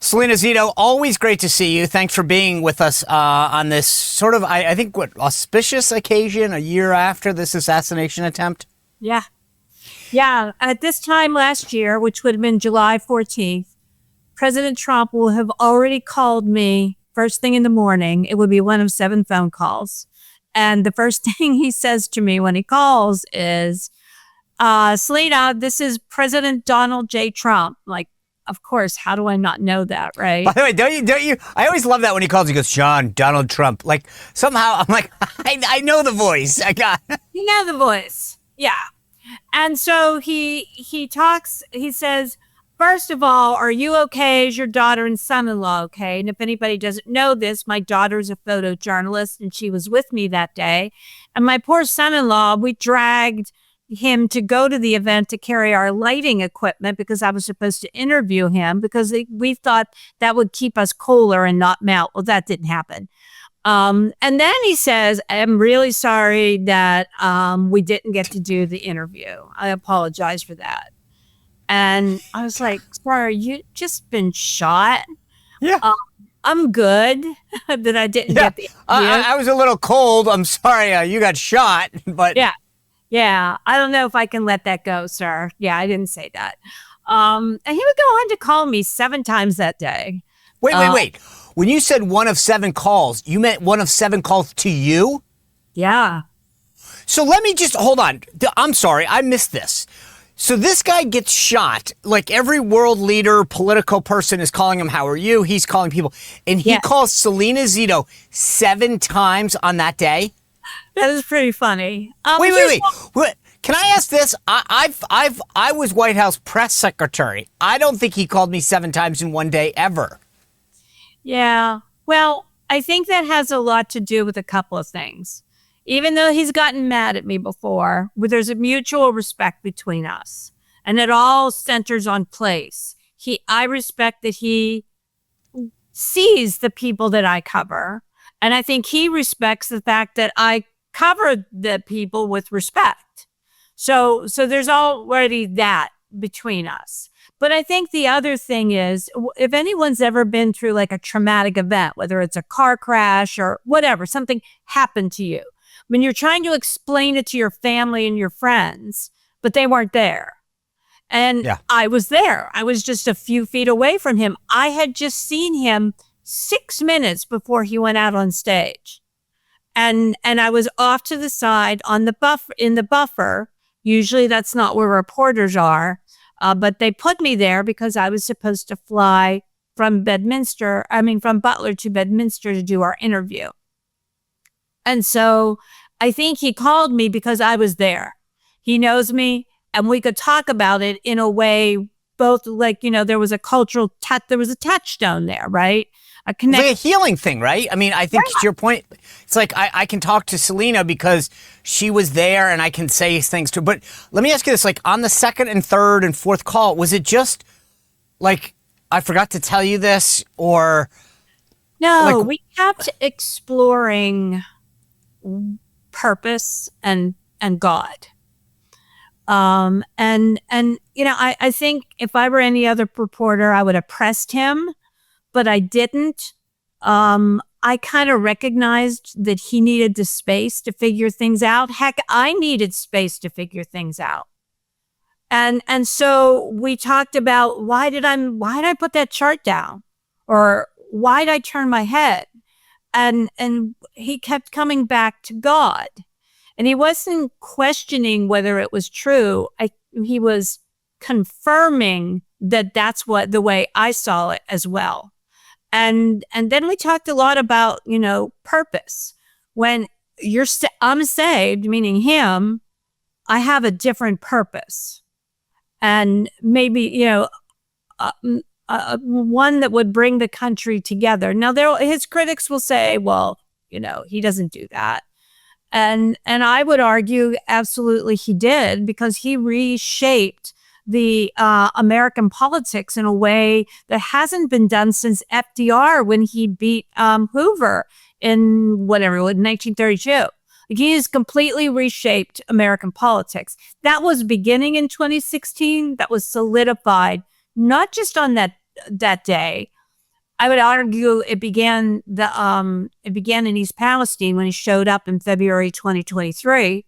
Salena Zito, always great to see you. Thanks for being with us on this sort of, I think, auspicious occasion a year after this assassination attempt. Yeah. Yeah. At this time last year, which would have been July 14th, President Trump will have already called me first thing in the morning. It would be one of 7 phone calls. And the first thing he says to me when he calls is, Salena, this is President Donald J. Trump. Like, of course, how do I not know that, right? By the way, don't you? I always love that when he calls, he goes, John, Donald Trump. Like, somehow, I'm like, I know the voice. You know the voice. Yeah. And so he talks, he says, first of all, are you okay? Is your daughter and son-in-law okay? And if anybody doesn't know this, my daughter's a photojournalist and she was with me that day. And my poor son-in-law, we dragged him to go to the event to carry our lighting equipment because I was supposed to interview him because we thought that would keep us cooler and not melt. Well, that didn't happen. And then he says, I'm really sorry that we didn't get to do the interview. I apologize for that. And I was like, sorry, you just been shot? Yeah. I'm good that I didn't get the interview. I was a little cold. I'm sorry you got shot, but... Yeah, I don't know if I can let that go, sir. Yeah, I didn't say that. And he would go on to call me 7 times that day. Wait. When you said one of 7 calls, you meant one of 7 calls to you? Yeah. So let me just, hold on. I'm sorry, I missed this. So this guy gets shot, like every world leader, political person is calling him, how are you? He's calling people. And he calls Salena Zito 7 times on that day? That is pretty funny. Wait. Can I ask this? I was White House press secretary. I don't think he called me 7 times in one day ever. Yeah. Well, I think that has a lot to do with a couple of things. Even though he's gotten mad at me before, there's a mutual respect between us. And it all centers on place. I respect that he sees the people that I cover. And I think he respects the fact that I cover the people with respect. So there's already that between us. But I think the other thing is, if anyone's ever been through like a traumatic event, whether it's a car crash or whatever, something happened to you, when you're trying to explain it to your family and your friends, but they weren't there. And I was there. I was just a few feet away from him. I had just seen him 6 minutes before he went out on stage. And I was off to the side on the buffer. Usually that's not where reporters are. But they put me there because I was supposed to fly from Butler to Bedminster to do our interview. And so I think he called me because I was there. He knows me and we could talk about it in a way, both like, there was a cultural there was a touchstone there, right? It's like a healing thing, right? I mean, I think to your point, it's like I can talk to Salena because she was there and I can say things to her. But let me ask you this, like on the 2nd and 3rd and 4th call, was it just like, I forgot to tell you this or? No, we kept exploring purpose and God. I think if I were any other reporter, I would have pressed him. But I didn't. I kind of recognized that he needed the space to figure things out. Heck, I needed space to figure things out. And so we talked about why did I put that chart down? Or why did I turn my head? And he kept coming back to God. And he wasn't questioning whether it was true. He was confirming that that's the way I saw it as well. And then we talked a lot about, purpose. When I'm saved, meaning him, I have a different purpose. And maybe, one that would bring the country together. Now, his critics will say, well, he doesn't do that. And I would argue absolutely he did, because he reshaped the American politics in a way that hasn't been done since FDR when he beat Hoover in 1932. He has completely reshaped American politics. That was beginning in 2016. That was solidified not just on that day, I would argue it began in East Palestine when he showed up in February 2023,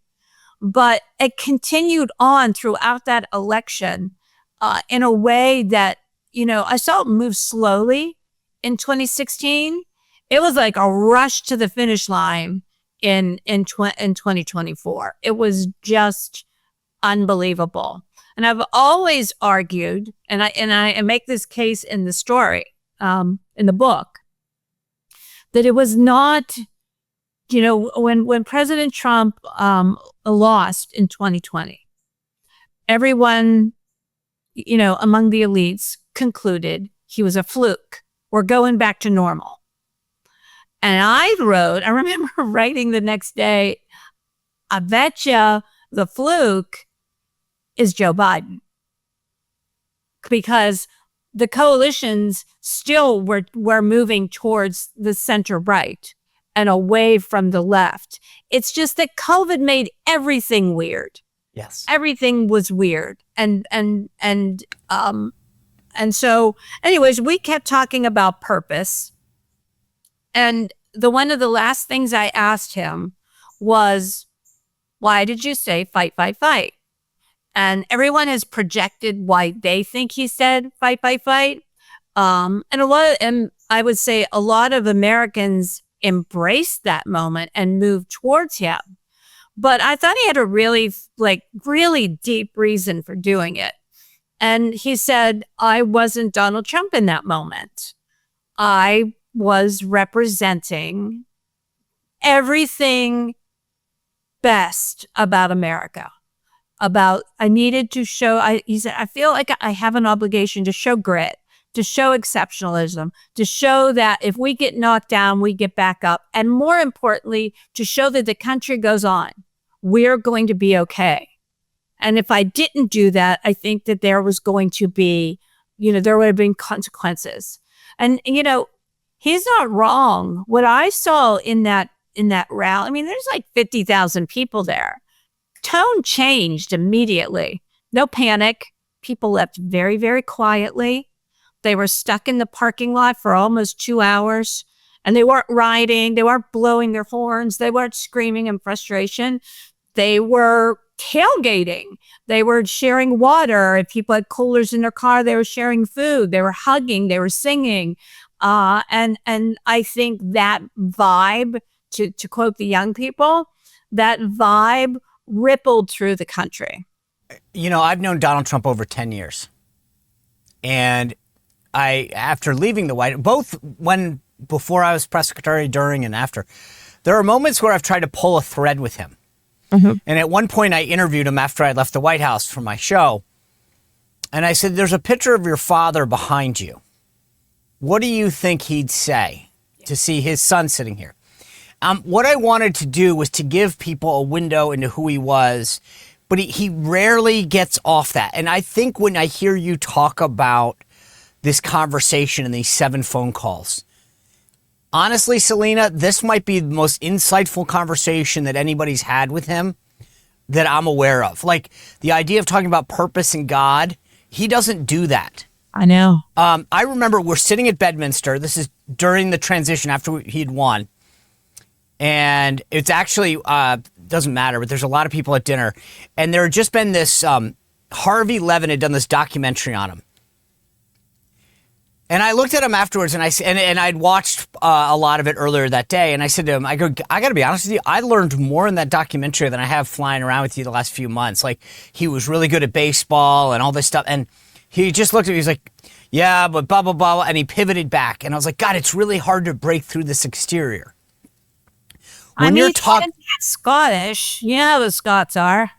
but it continued on throughout that election in a way that, I saw it move slowly in 2016. It was like a rush to the finish line in 2024. It was just unbelievable. And I've always argued, and I make this case in the story, in the book, that it was not, when President Trump lost in 2020, everyone, among the elites concluded he was a fluke. We're going back to normal. And I remember writing the next day, I betcha the fluke is Joe Biden. Because the coalitions still were moving towards the center right and away from the left. It's just that COVID made everything weird. Yes. Everything was weird. And so anyways, we kept talking about purpose. And one of the last things I asked him was, why did you say fight, fight, fight? And everyone has projected why they think he said fight, fight, fight. And I would say a lot of Americans embraced that moment and moved towards him. But I thought he had a really deep reason for doing it. And he said, I wasn't Donald Trump in that moment. I was representing everything best about America. I needed to show, he said, I feel like I have an obligation to show grit, to show exceptionalism, to show that if we get knocked down, we get back up. And more importantly, to show that the country goes on. We're going to be okay. And if I didn't do that, I think that there was going to be, there would have been consequences. And, he's not wrong. What I saw in that rally, there's like 50,000 people there. Tone changed immediately. No panic. People left very, very quietly. They were stuck in the parking lot for almost 2 hours. And they weren't rioting. They weren't blowing their horns. They weren't screaming in frustration. They were tailgating. They were sharing water. If people had coolers in their car, they were sharing food. They were hugging. They were singing. And I think that vibe, to quote the young people, that vibe rippled through the country. I've known Donald Trump over 10 years. And after leaving the White House, before I was press secretary, during and after, there are moments where I've tried to pull a thread with him. Mm-hmm. And at one point I interviewed him after I left the White House for my show. And I said, there's a picture of your father behind you. What do you think he'd say to see his son sitting here? What I wanted to do was to give people a window into who he was, but he rarely gets off that. And I think when I hear you talk about this conversation and these 7 phone calls, honestly, Salena, this might be the most insightful conversation that anybody's had with him that I'm aware of. Like the idea of talking about purpose and God, he doesn't do that. I know. I remember we're sitting at Bedminster. This is during the transition after he'd won. And it's actually, doesn't matter, but there's a lot of people at dinner. And there had just been this, Harvey Levin had done this documentary on him. And I looked at him afterwards, and I'd watched a lot of it earlier that day. And I said to him, I got to be honest with you, I learned more in that documentary than I have flying around with you the last few months. Like, he was really good at baseball and all this stuff. And he just looked at me, he was like, yeah, but blah, blah, blah. And he pivoted back. And I was like, God, it's really hard to break through this exterior. When you're talking Scottish, the Scots are.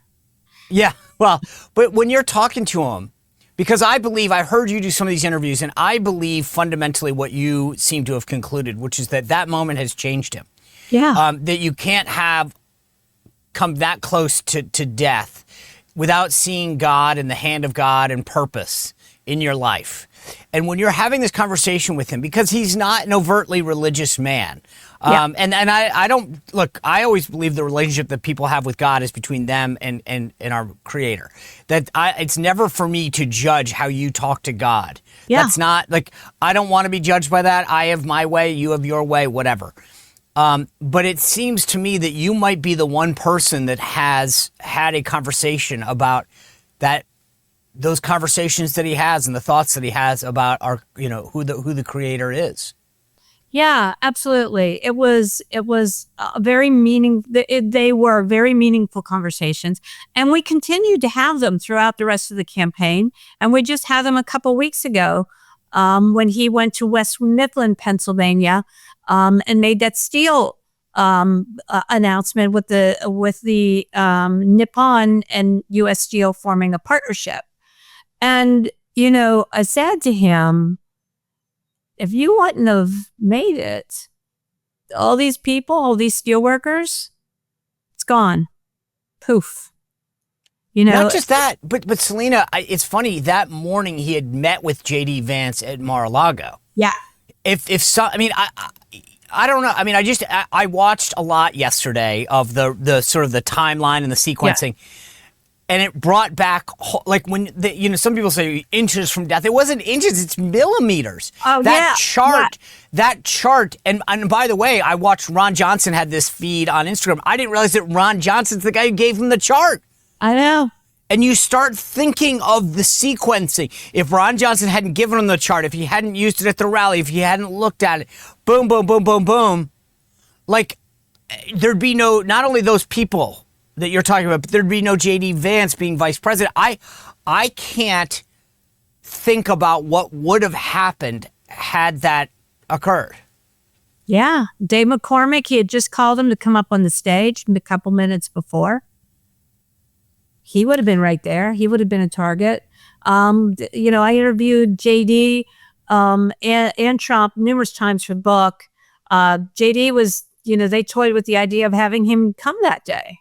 Yeah, well, but when you're talking to him, because I believe, I heard you do some of these interviews, and I believe fundamentally what you seem to have concluded, which is that moment has changed him. Yeah. That you can't have come that close to death without seeing God and the hand of God and purpose in your life. And when you're having this conversation with him, because he's not an overtly religious man, and I don't look. I always believe the relationship that people have with God is between them and our Creator. It's never for me to judge how you talk to God. Yeah. That's not like, I don't want to be judged by that. I have my way, you have your way, whatever. But it seems to me that you might be the one person that has had a conversation about that, those conversations that he has and the thoughts that he has about our, who the Creator is. Yeah, absolutely. It was a very they were very meaningful conversations, and we continued to have them throughout the rest of the campaign. And we just had them a couple weeks ago, when he went to West Midland, Pennsylvania, and made that steel announcement with the Nippon and U.S. Steel forming a partnership. And I said to him, if you wouldn't have made it, all these people, all these steel workers, it's gone. Poof. Not just that, but Salena, it's funny, that morning he had met with J.D. Vance at Mar-a-Lago. Yeah. I don't know. I mean, I watched a lot yesterday of the sort of the timeline and the sequencing. Yeah. And it brought back, like, when some people say inches from death. It wasn't inches; it's millimeters. Oh, that chart. And by the way, I watched Ron Johnson had this feed on Instagram. I didn't realize that Ron Johnson's the guy who gave him the chart. I know. And you start thinking of the sequencing. If Ron Johnson hadn't given him the chart, if he hadn't used it at the rally, if he hadn't looked at it, boom, boom, boom, boom, boom, like, there'd be not only those people that you're talking about, but there'd be no J.D. Vance being vice president. I can't think about what would have happened had that occurred. Yeah. Dave McCormick, he had just called him to come up on the stage a couple minutes before. He would have been right there. He would have been a target. I interviewed J.D. And Trump numerous times for the book. J.D. was, they toyed with the idea of having him come that day.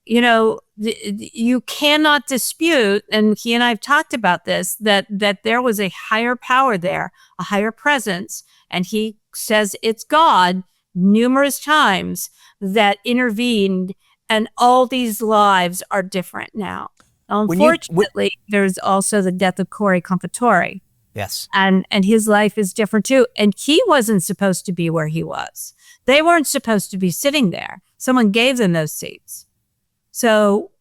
You cannot dispute, and he and I have talked about this, that there was a higher power there, a higher presence, and he says it's God numerous times that intervened, and all these lives are different now. Unfortunately, there's also the death of Corey Compatore. Yes. And his life is different too. And he wasn't supposed to be where he was. They weren't supposed to be sitting there. Someone gave them those seats. So,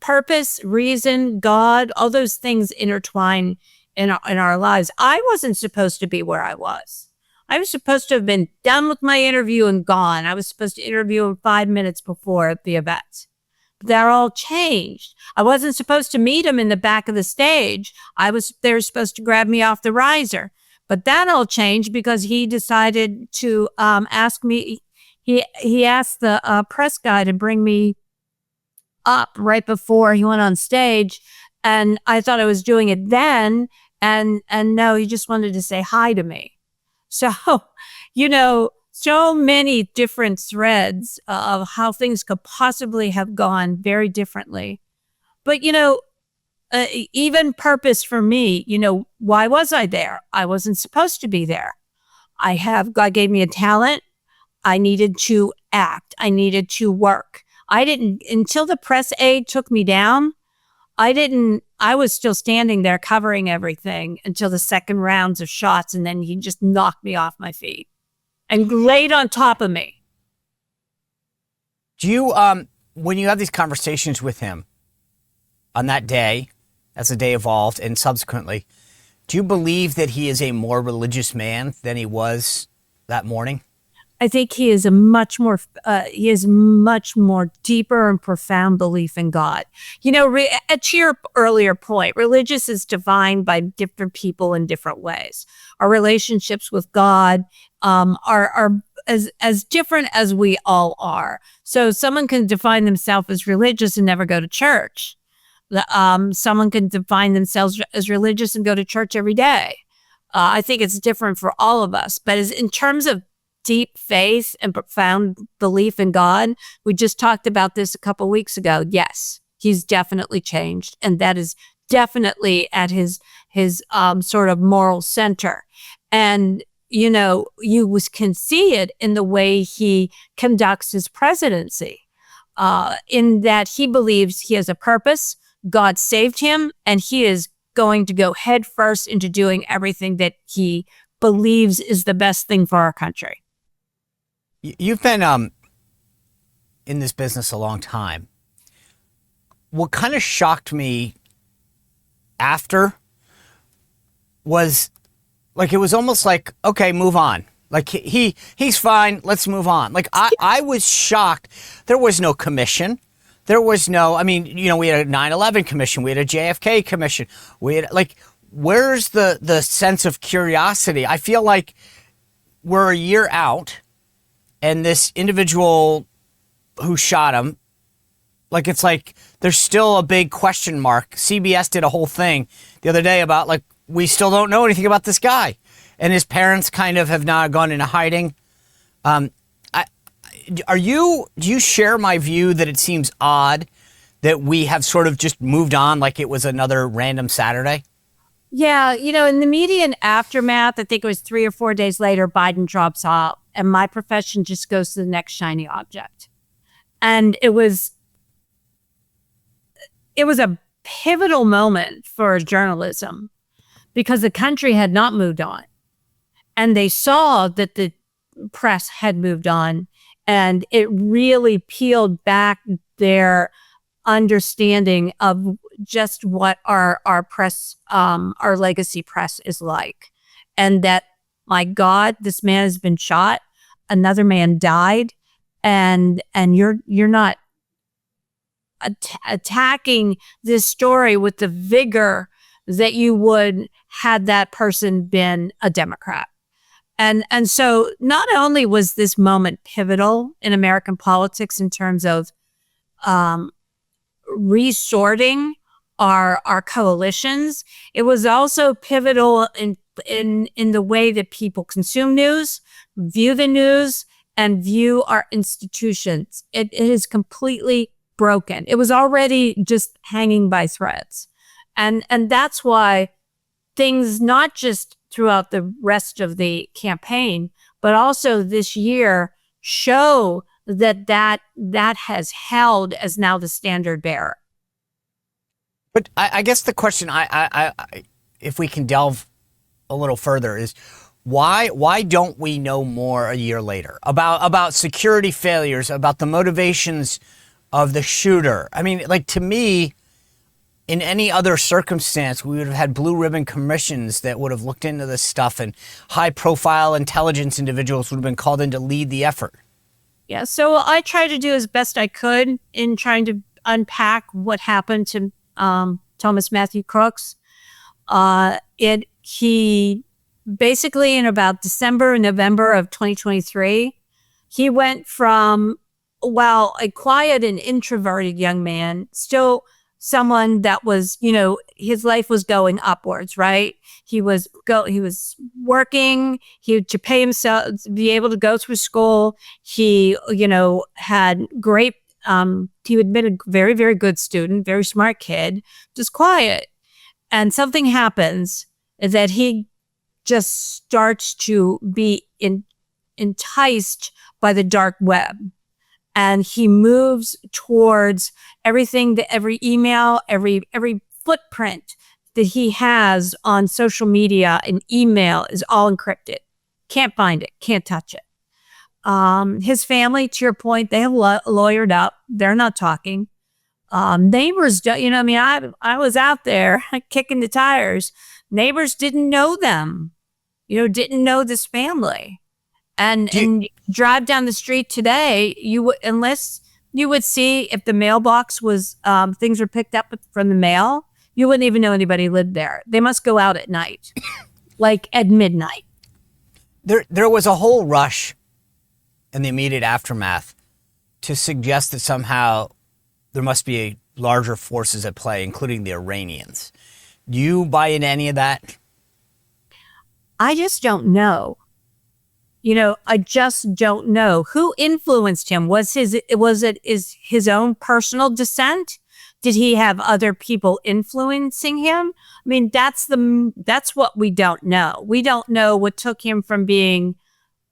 purpose, reason, God, all those things intertwine in our lives. I wasn't supposed to be where I was. I was supposed to have been done with my interview and gone. I was supposed to interview him 5 minutes before the event. They're all changed. I wasn't supposed to meet him in the back of the stage. They were supposed to grab me off the riser. But that all changed because he decided to ask me. He asked the press guy to bring me up right before he went on stage, and I thought I was doing it then, and no, he just wanted to say hi to me. So, so many different threads of how things could possibly have gone very differently. But, even purpose for me, why was I there? I wasn't supposed to be there. God gave me a talent. I needed to act. I needed to work. Until the press aide took me down, I was still standing there covering everything until the second rounds of shots. And then he just knocked me off my feet and laid on top of me. Do you, when you have these conversations with him on that day, as the day evolved and subsequently, do you believe that he is a more religious man than he was that morning? I think he is much more deeper and profound belief in God. To your earlier point, religious is defined by different people in different ways. Our relationships with God are as different as we all are. So someone can define themselves as religious and never go to church. Someone can define themselves as religious and go to church every day. I think it's different for all of us. But in terms of deep faith and profound belief in God, we just talked about this a couple weeks ago. Yes, he's definitely changed. And that is definitely at his sort of moral center. And, you can see it in the way he conducts his presidency, in that he believes he has a purpose. God saved him, and he is going to go headfirst into doing everything that he believes is the best thing for our country. You've been in this business a long time. What kind of shocked me after was, like, it was almost like, okay, move on. Like, he's fine, let's move on. Like, I was shocked. There was no commission. There was no, I mean, we had a 9/11 commission. We had a JFK commission. We had, like, where's the sense of curiosity? I feel like we're a year out, and this individual who shot him, like, it's like there's still a big question mark. CBS did a whole thing the other day about, like, we still don't know anything about this guy. And his parents kind of have now gone into hiding. Do you share my view that it seems odd that we have sort of just moved on like it was another random Saturday? Yeah, in the immediate aftermath, I think it was 3 or 4 days later, Biden drops out, and my profession just goes to the next shiny object. And it was a pivotal moment for journalism, because the country had not moved on. And they saw that the press had moved on, and it really peeled back their understanding of just what our press, our legacy press is like. And that, my God, this man has been shot, another man died, and you're not attacking this story with the vigor that you would had that person been a Democrat. And so not only was this moment pivotal in American politics in terms of resorting our coalitions, it was also pivotal in the way that people consume news, view the news, and view our institutions. It is completely broken. It was already just hanging by threads. And that's why things, not just throughout the rest of the campaign, but also this year, show that has held as now the standard bearer. But I guess the question, I if we can delve a little further, is why don't we know more a year later about security failures, about the motivations of the shooter? I mean, like, to me, in any other circumstance, we would have had blue ribbon commissions that would have looked into this stuff, and high-profile intelligence individuals would have been called in to lead the effort. Yeah, so I tried to do as best I could in trying to unpack what happened to Thomas Matthew Crooks. He basically, in about December and November of 2023, he went from, while a quiet and introverted young man, still someone that was, his life was going upwards, right? He was working, to pay himself, be able to go through school. He, had great, he had been a very, very good student, very smart kid, just quiet. And something happens that he just starts to be enticed by the dark web. And he moves towards everything, every email, every footprint that he has on social media and email is all encrypted. Can't find it, can't touch it. His family, to your point, they have lawyered up. They're not talking. Neighbors, I was out there kicking the tires. Neighbors didn't know them, didn't know this family. And you drive down the street today, unless you would see if the mailbox was, things were picked up from the mail, you wouldn't even know anybody lived there. They must go out at night, like at midnight. There was a whole rush in the immediate aftermath to suggest that somehow there must be larger forces at play, including the Iranians. Do you buy into any of that? I just don't know. I just don't know who influenced him. Was it his own personal dissent Did he have other people influencing him? I mean, that's what we don't know. We don't know what took him from being,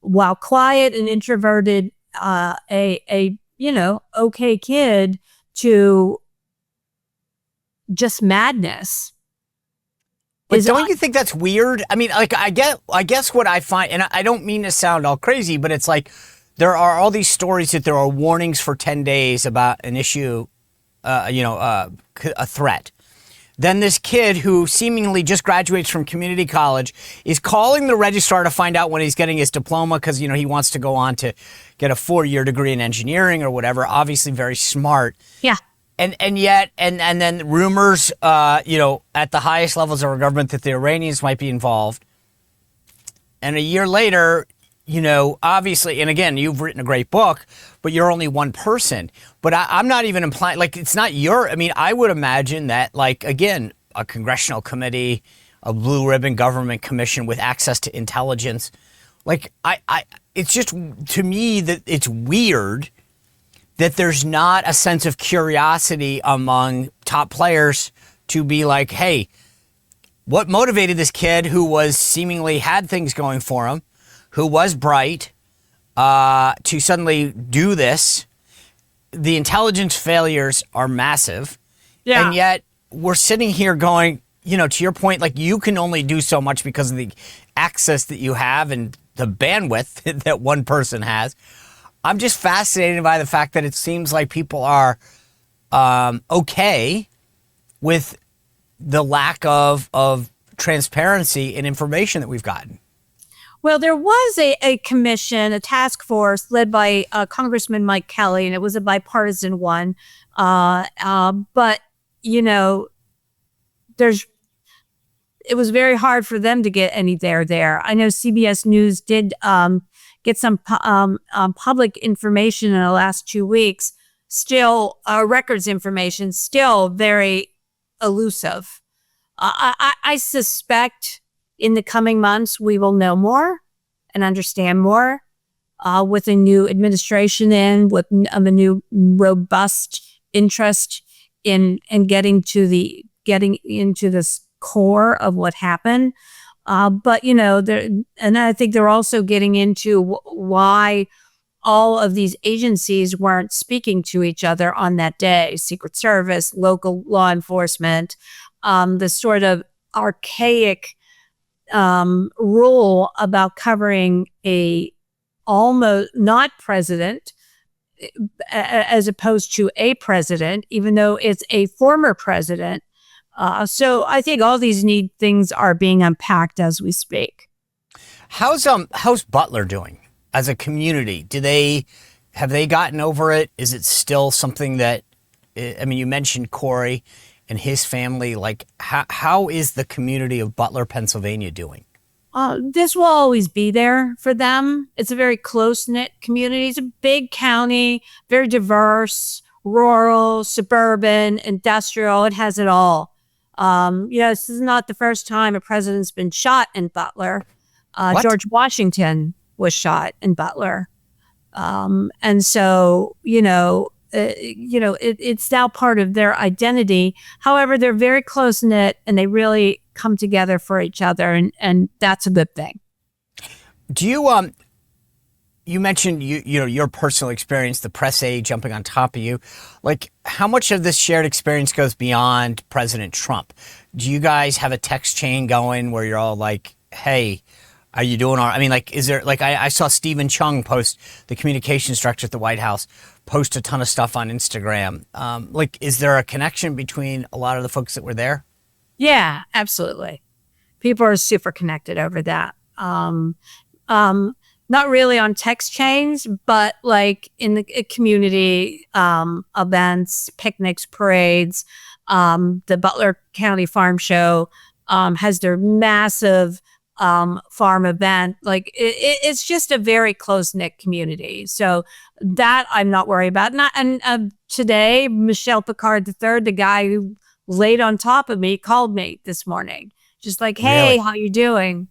while quiet and introverted, a okay kid, to just madness. But don't you think that's weird? I mean, like, I guess what I find, and I don't mean to sound all crazy, but it's like there are all these stories that there are warnings for 10 days about an issue, a threat. Then this kid who seemingly just graduates from community college is calling the registrar to find out when he's getting his diploma because, he wants to go on to get a 4-year degree in engineering or whatever. Obviously very smart. Yeah. And then rumors, at the highest levels of our government that the Iranians might be involved. And a year later, obviously, and again, you've written a great book, but you're only one person. But I'm not even implying, like, it's not I would imagine that, like, again, a congressional committee, a blue ribbon government commission with access to intelligence, like, it's just, to me, that it's weird that there's not a sense of curiosity among top players to be like, hey, what motivated this kid who was seemingly had things going for him, who was bright, to suddenly do this? The intelligence failures are massive. Yeah. And yet we're sitting here going, to your point, like, you can only do so much because of the access that you have and the bandwidth that one person has. I'm just fascinated by the fact that it seems like people are okay with the lack of transparency and information that we've gotten. Well, there was a commission, a task force led by Congressman Mike Kelly, and it was a bipartisan one. But, it was very hard for them to get any there. I know CBS News did get some public information in the last 2 weeks, still records information, still very elusive. I suspect in the coming months we will know more and understand more with a new administration with a new robust interest in getting into this core of what happened. But, and I think they're also getting into why all of these agencies weren't speaking to each other on that day. Secret Service, local law enforcement, the sort of archaic rule about covering a almost not president as opposed to a president, even though it's a former president. So I think all these things are being unpacked as we speak. How's Butler doing as a community? Have they gotten over it? Is it still something that, you mentioned Corey and his family. Like, how is the community of Butler, Pennsylvania doing? This will always be there for them. It's a very close-knit community. It's a big county, very diverse, rural, suburban, industrial. It has it all. This is not the first time a president's been shot in Butler. George Washington was shot in Butler. And so, it's now part of their identity. However, they're very close knit and they really come together for each other. And that's a good thing. Do you, you mentioned your personal experience, the press aide jumping on top of you. Like, how much of this shared experience goes beyond President Trump? Do you guys have a text chain going where you're all like, hey, are you doing all right? I mean, like, is there, like, I saw Stephen Chung post, the communications director at the White House, post a ton of stuff on Instagram. Like, is there a connection between a lot of the folks that were there? Yeah, absolutely. People are super connected over that. Not really on text chains, but like in the community events, picnics, parades. The Butler County Farm Show has their massive farm event. Like it's just a very close-knit community. So that I'm not worried about. And today, Michelle Picard III, the guy who laid on top of me, called me this morning. Just like, hey, Really? how you doing?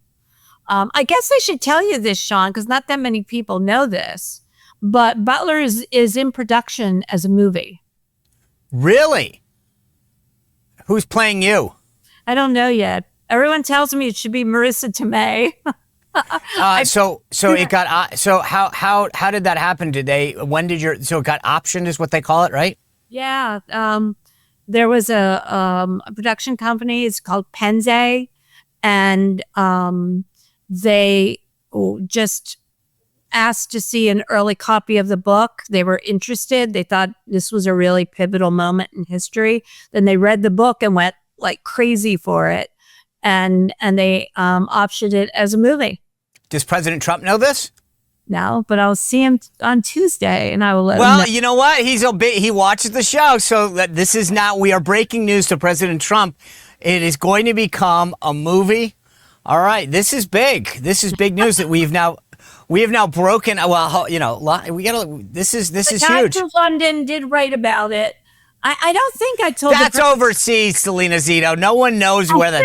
I guess I should tell you this, Sean, because not that many people know this, but Butler is in production as a movie. Really? Who's playing you? I don't know yet. Everyone tells me it should be Marissa Tomei. So how did that happen? So it got optioned is what they call it, right? Yeah. There was a production company. It's called Penze, and they just asked to see an early copy of the book. They were interested. They thought this was a really pivotal moment in history. Then they read the book and went like crazy for it, and they optioned it as a movie. Does President Trump know this? No, but I'll see him on Tuesday, and I will let him know. Well, you know what? He watches the show, so this is not. We are breaking news to President Trump. It is going to become a movie. All right, this is big. This is big news that we have now broken. Well, this is huge. The Times of London did write about it. I don't think I told. That's overseas, Salena Zito. No one knows where that.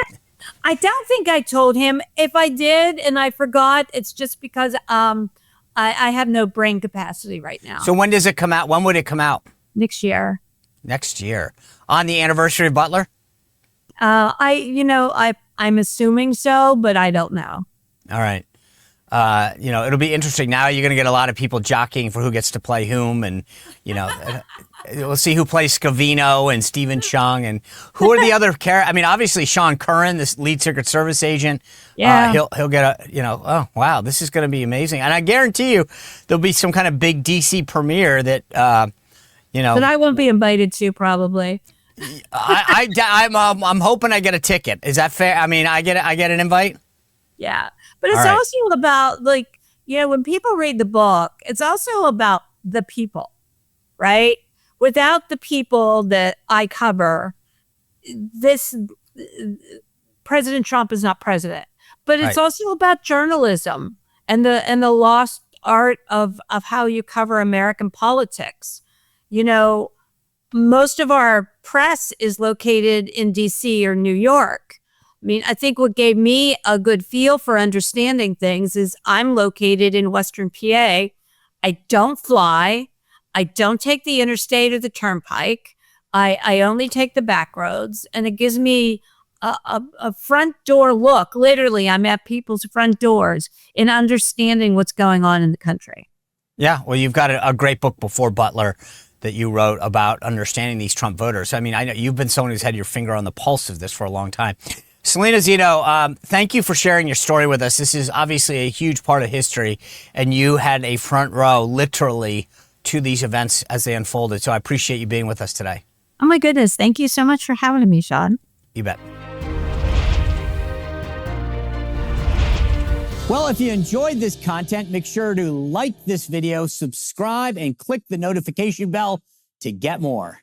I don't think I told him. If I did and I forgot, it's just because I have no brain capacity right now. So when does it come out? When would it come out? Next year. Next year, on the anniversary of Butler. I'm assuming so, but I don't know. All right. It'll be interesting. Now you're going to get a lot of people jockeying for who gets to play whom, and we'll see who plays Scavino and Stephen Chung, and who are the other characters. I mean, obviously Sean Curran, this lead Secret Service agent. Yeah, he'll get oh wow, this is going to be amazing, and I guarantee you there'll be some kind of big DC premiere that that I won't be invited to probably. I'm hoping I get a ticket. Is that fair? I mean, I get an invite. Yeah. But it's also about, when people read the book, it's also about the people, right? Without the people that I cover, President Trump is not president. But it's also about journalism and the lost art of how you cover American politics. Most of our press is located in D.C. or New York. I mean, I think what gave me a good feel for understanding things is I'm located in Western PA. I don't fly. I don't take the interstate or the turnpike. I only take the back roads, and it gives me a front door look. Literally, I'm at people's front doors in understanding what's going on in the country. Yeah, well, you've got a great book before Butler that you wrote about understanding these Trump voters. I mean, I know you've been someone who's had your finger on the pulse of this for a long time. Salena Zito, thank you for sharing your story with us. This is obviously a huge part of history, and you had a front row, literally, to these events as they unfolded. So I appreciate you being with us today. Oh, my goodness. Thank you so much for having me, Sean. You bet. Well, if you enjoyed this content, make sure to like this video, subscribe, and click the notification bell to get more.